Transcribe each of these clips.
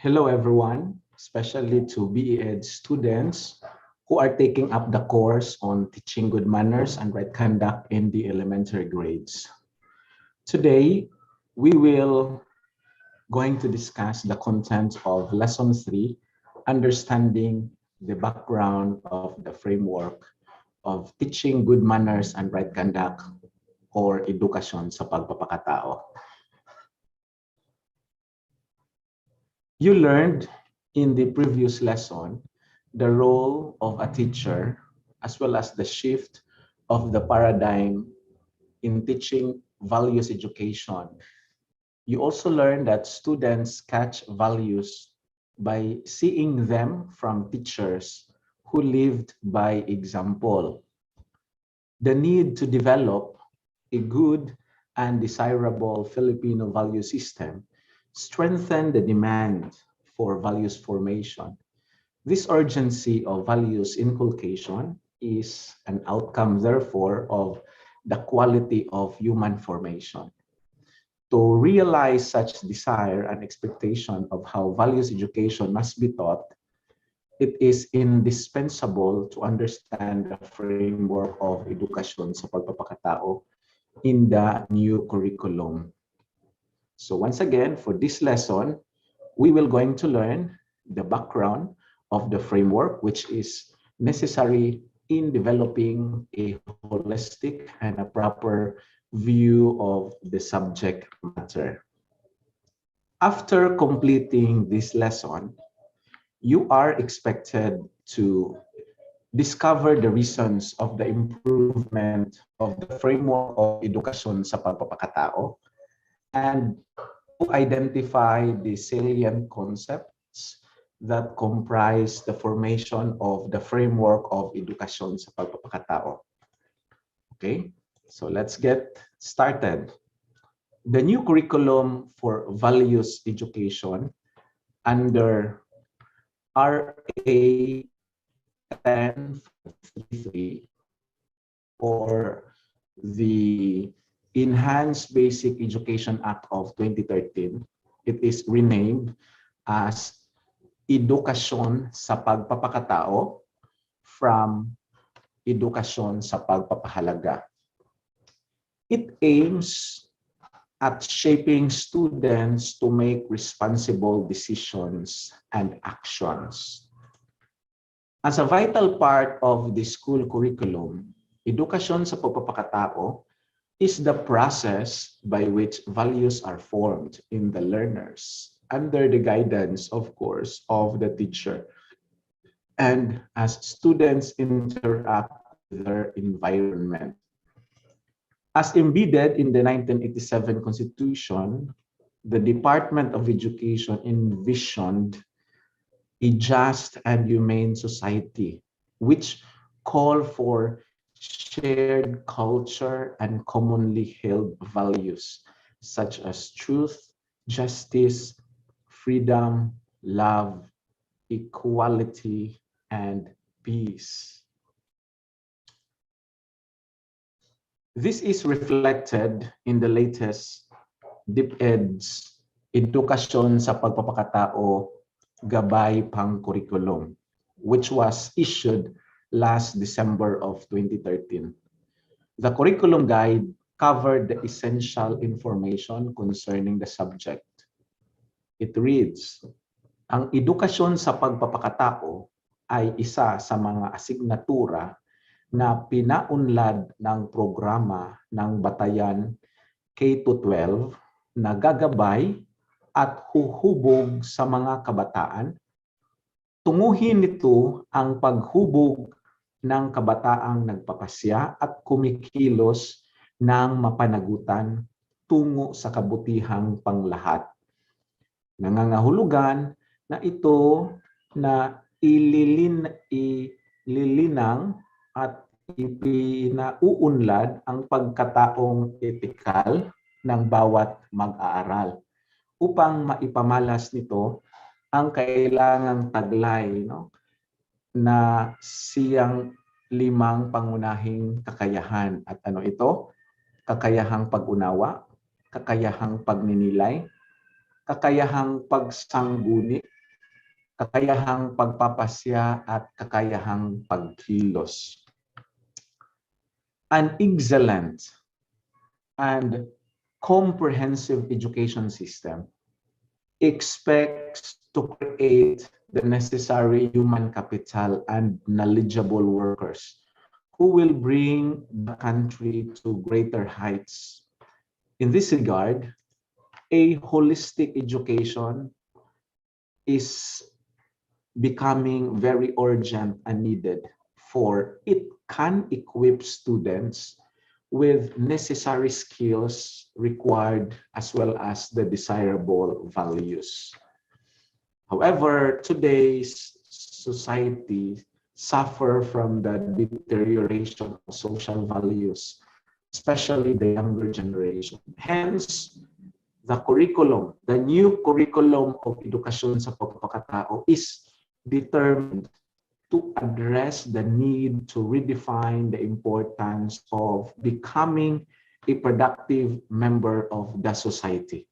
Hello everyone, especially to BE-Ed students who are taking up the course on teaching good manners and right conduct in the elementary grades. Today, we will going to discuss the content of Lesson 3, Understanding the Background of the Framework of Teaching Good Manners and Right Conduct or Edukasyon sa Pagpapakatao. You learned in the previous lesson the role of a teacher as well as the shift of the paradigm in teaching values education. You also learned that students catch values by seeing them from teachers who lived by example. The need to develop a good and desirable Filipino value system strengthen the demand for values formation. This urgency of values inculcation is an outcome, therefore, of the quality of human formation. To realize such desire and expectation of how values education must be taught, it is indispensable to understand the framework of edukasyon sa pagpapakatao in the new curriculum. So once again, for this lesson, we will going to learn the background of the framework, which is necessary in developing a holistic and a proper view of the subject matter. After completing this lesson, you are expected to discover the reasons of the improvement of the framework of edukasyon sa pagpapakatao and to identify the salient concepts that comprise the formation of the framework of edukasyon sa pagpapakatao. Okay, so let's get started. The new curriculum for values education under RA 1033 or the Enhanced Basic Education Act of 2013, it is renamed as Edukasyon sa Pagpapakatao from Edukasyon sa Pagpapahalaga. It aims at shaping students to make responsible decisions and actions. As a vital part of the school curriculum, edukasyon sa pagpapakatao is the process by which values are formed in the learners under the guidance, of course, of the teacher and as students interact with their environment. As embedded in the 1987 Constitution, the Department of Education envisioned a just and humane society, which called for shared culture and commonly held values such as truth, justice, freedom, love, equality, and peace. This is reflected in the latest DepEd's Edukasyon sa Pagpapakatao Gabay Pang Curriculum, which was issued last December of 2013. The curriculum guide covered the essential information concerning the subject. It reads, ang edukasyon sa pagpapakatao ay isa sa mga asignatura na pinaunlad ng programa ng Batayan K-12 na gagabay at huhubog sa mga kabataan. Tunguhin nito ang paghubog ng kabataang nagpapasya at kumikilos ng mapanagutan tungo sa kabutihang panglahat. Nangangahulugan na ito na ililinang at ipinauunlad ang pagkataong etikal ng bawat mag-aaral upang maipamalas nito ang kailangang taglay na siyang 5 pangunahing kakayahan. At ano ito? Kakayahang pag-unawa, kakayahang pagninilay, kakayahang pagsangguni, kakayahang pagpapasya at kakayahang pagkilos. An excellent and comprehensive education system expects to create the necessary human capital and knowledgeable workers who will bring the country to greater heights. In this regard, a holistic education is becoming very urgent and needed, for it can equip students with necessary skills required as well as the desirable values. However, today's society suffer from the deterioration of social values, especially the younger generation. Hence, the curriculum, the new curriculum of Edukasyon sa Pagpapakatao is determined to address the need to redefine the importance of becoming a productive member of the society.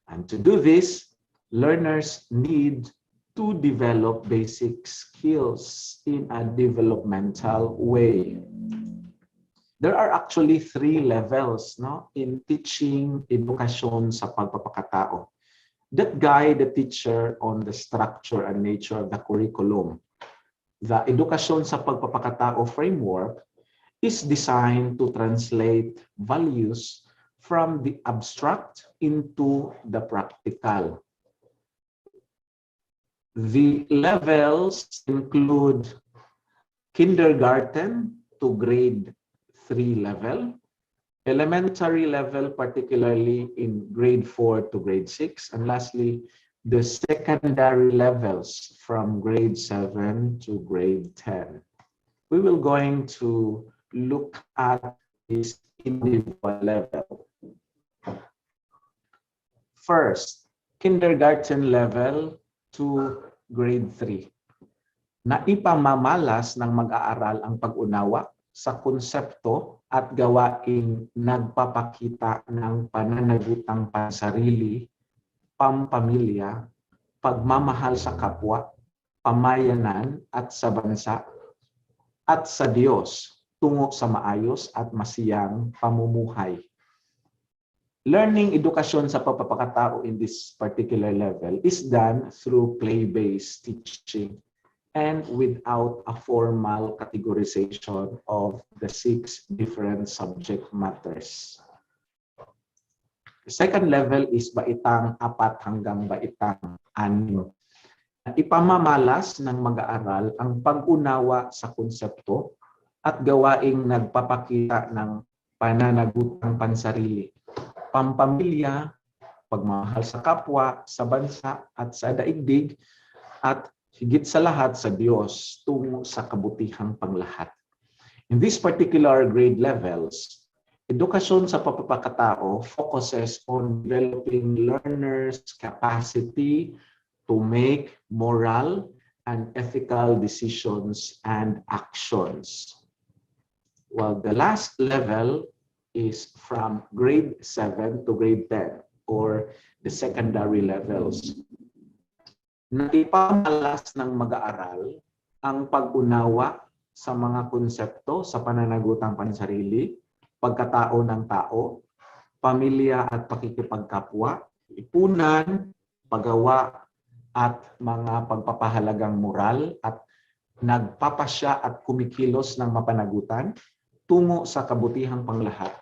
And to do this, learners need to develop basic skills in a developmental way. There are actually 3 levels in teaching edukasyon sa pagpapakatao that guide the teacher on the structure and nature of the curriculum. The Edukasyon sa Pagpapakatao framework is designed to translate values from the abstract into the practical. The levels include kindergarten to grade 3 level, elementary level, particularly in grade 4 to grade 6, and lastly, the secondary levels from grade 7 to grade 10. We will going to look at this individual level. First, kindergarten level to grade 3. Naipamamalas ng mag-aaral ang pag-unawa sa konsepto at gawaing nagpapakita ng pananagutang pansarili, pampamilya, pagmamahal sa kapwa, pamayanan at sa bansa, at sa Diyos tungo sa maayos at masiyang pamumuhay. Learning edukasyon sa pagpapakatao in this particular level is done through play-based teaching and without a formal categorization of the 6 different subject matters. The second level is baitang 4 hanggang baitang 6. Ipamamalas ng mag-aaral ang pag-unawa sa konsepto at gawaing nagpapakita ng pananagutang pansarili, pampamilya, pagmamahal sa kapwa, sa bansa at sa daigdig, at higit sa lahat sa Diyos tungo sa kabutihang panglahat. In these particular grade levels, edukasyon sa pagpapakatao focuses on developing learners' capacity to make moral and ethical decisions and actions. While the last level is from grade 7 to grade 10, or the secondary levels. Naipamalas ng mag-aaral ang pag-unawa sa mga konsepto sa pananagutang pansarili, pagkatao ng tao, pamilya at pakikipagkapwa, ipunan, paggawa at mga pagpapahalagang moral at nagpapasya at kumikilos ng mapanagutan tungo sa kabutihang panglahat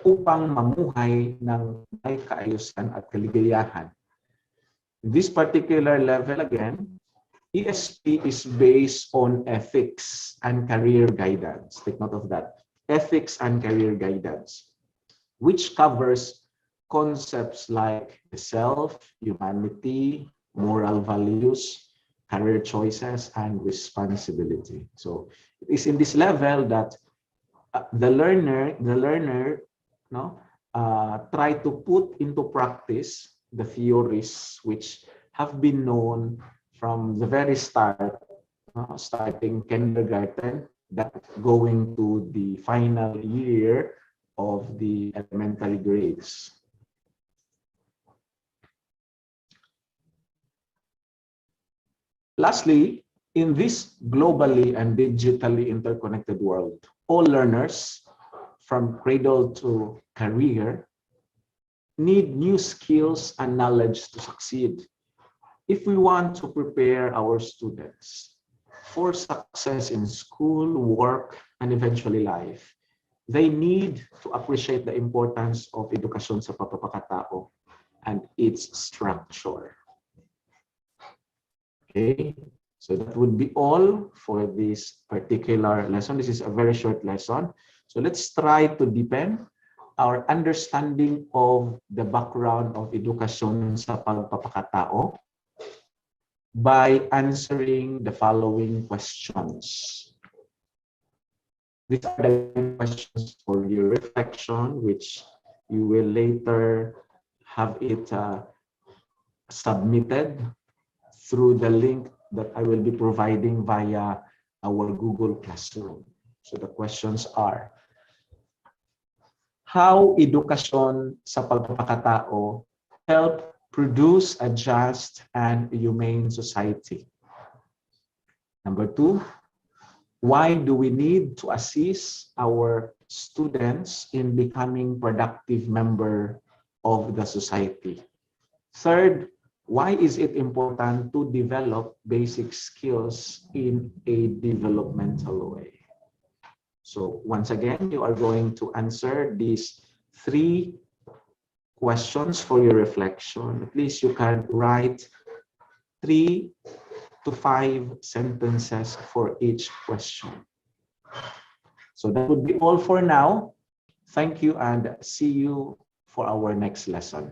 upang mamuhay ng may kaayusan at kaligayahan. This particular level again, ESP is based on ethics and career guidance. Take note of that. Ethics and career guidance, which covers concepts like the self, humanity, moral values, career choices, and responsibility. So it is in this level that the learner try to put into practice the theories which have been known from the very start, starting kindergarten, that going to the final year of the elementary grades. Lastly, in this globally and digitally interconnected world, all learners from cradle to career need new skills and knowledge to succeed. If we want to prepare our students for success in school, work, and eventually life, they need to appreciate the importance of edukasyon sa pagpapakatao and its structure. Okay, so that would be all for this particular lesson. This is a very short lesson. So let's try to deepen our understanding of the background of edukasyon sa pagpapakatao by answering the following questions. These are the questions for your reflection, which you will later have it submitted through the link that I will be providing via our Google Classroom. So the questions are, how edukasyon sa pagpapakatao help produce a just and humane society? Number 2, why do we need to assist our students in becoming productive member of the society? Third, why is it important to develop basic skills in a developmental way? So once again, you are going to answer these 3 questions for your reflection. At least you can write 3 to 5 sentences for each question. So that would be all for now. Thank you and see you for our next lesson.